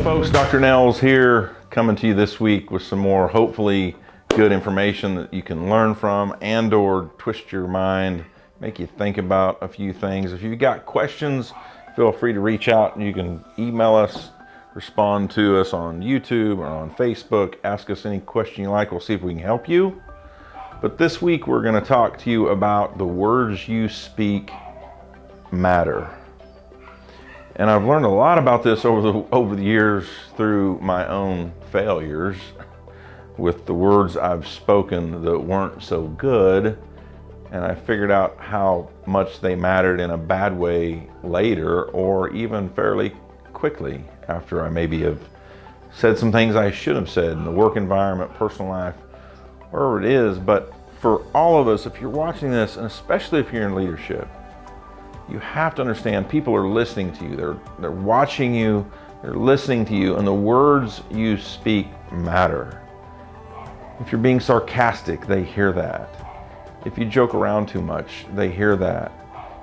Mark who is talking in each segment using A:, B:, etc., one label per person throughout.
A: folks, Dr. Nels here, coming to you this week with some more hopefully good information that you can learn from and or twist your mind, make you think about a few things. If you've got questions, feel free to reach out. You can email us, respond to us on YouTube or on Facebook, ask us any question you like. We'll see if we can help you. But this week we're going to talk to you about the words you speak matter. And I've learned a lot about this over the years through my own failures with the words I've spoken that weren't so good. And I figured out how much they mattered in a bad way later, or even fairly quickly after I maybe have said some things I should have said in the work environment, personal life, wherever it is. But for all of us, if you're watching this, and especially if you're in leadership, you have to understand people are listening to you. They're watching you, they're listening to you, and the words you speak matter. If you're being sarcastic, they hear that. If you joke around too much, they hear that.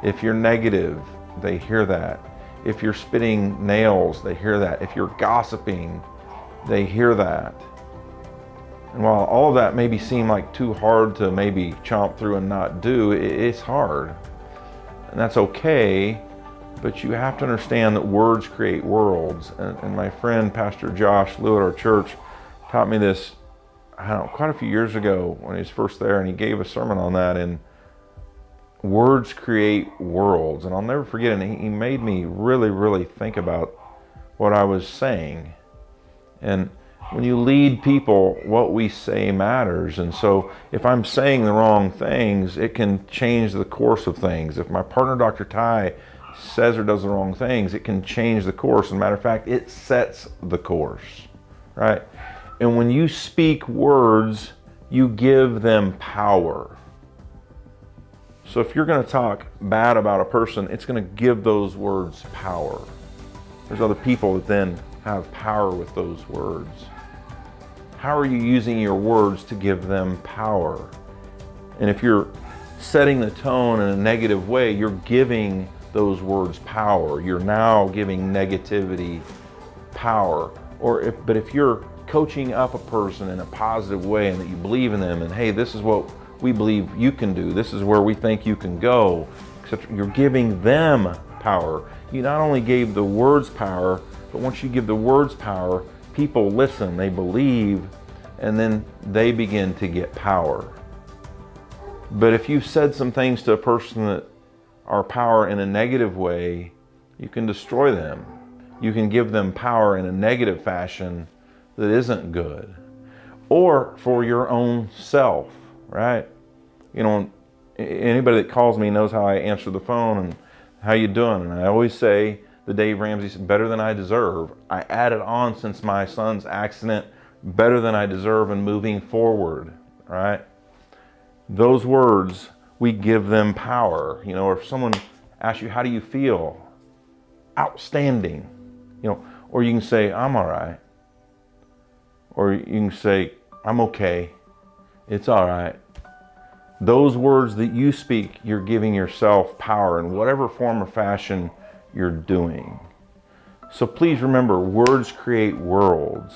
A: If you're negative, they hear that. If you're spitting nails, they hear that. If you're gossiping, they hear that. And while all of that maybe seem like too hard to maybe chomp through and not do, it's hard. And that's okay, but you have to understand that words create worlds. And my friend, Pastor Josh Lew at our church, taught me this, I don't know, quite a few years ago when he was first there, and he gave a sermon on that. And words create worlds. And I'll never forget it. He made me really, really think about what I was saying. And when you lead people, what we say matters. And so if I'm saying the wrong things, it can change the course of things. If my partner, Dr. Ty, says or does the wrong things, it can change the course. As a matter of fact, it sets the course, right? And when you speak words, you give them power. So if you're going to talk bad about a person, it's going to give those words power. There's other people that then have power with those words. How are you using your words to give them power? And if you're setting the tone in a negative way, you're giving those words power. You're now giving negativity power. But if you're coaching up a person in a positive way and that you believe in them, and hey, this is what we believe you can do, this is where we think you can go, etc., you're giving them power. You not only gave the words power, but once you give the words power, people listen, they believe, and then they begin to get power. But if you've said some things to a person that are power in a negative way, you can destroy them. You can give them power in a negative fashion that isn't good. Or for your own self, right? You know, anybody that calls me knows how I answer the phone and how you doing? And I always say, the Dave Ramsey said, better than I deserve. I added on since my son's accident, better than I deserve and moving forward, right? Those words, we give them power. You know, or if someone asks you, how do you feel? Outstanding. You know, or you can say, I'm all right. Or you can say, I'm okay. It's all right. Those words that you speak, you're giving yourself power in whatever form or fashion you're doing. So please remember, words create worlds.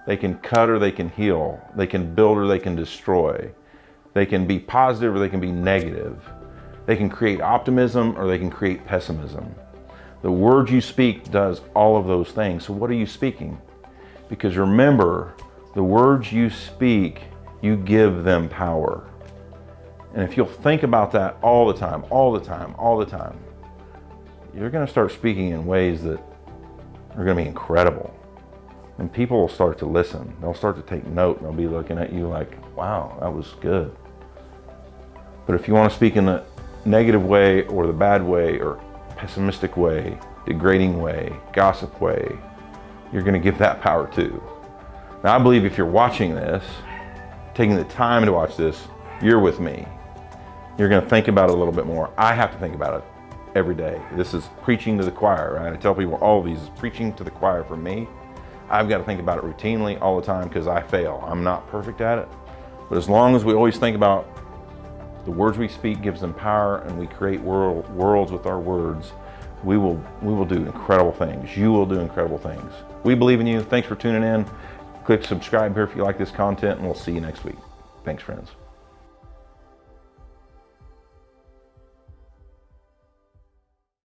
A: They can cut or they can heal. They can build or they can destroy. They can be positive or they can be negative. They can create optimism or they can create pessimism. The word you speak does all of those things. So what are you speaking? Because remember, the words you speak, you give them power. And if you'll think about that all the time, you're going to start speaking in ways that are going to be incredible. And people will start to listen. They'll start to take note and they'll be looking at you like, wow, that was good. But if you want to speak in the negative way or the bad way or pessimistic way, degrading way, gossip way, you're going to give that power too. Now I believe if you're watching this, taking the time to watch this, you're with me. You're going to think about it a little bit more. I have to think about it every day. This is preaching to the choir, right? I tell people all of these is preaching to the choir for me. I've got to think about it routinely all the time because I fail. I'm not perfect at it. But as long as we always think about the words we speak gives them power and we create worlds with our words, we will do incredible things. You will do incredible things. We believe in you. Thanks for tuning in. Click subscribe here if you like this content, and we'll see you next week. Thanks, friends.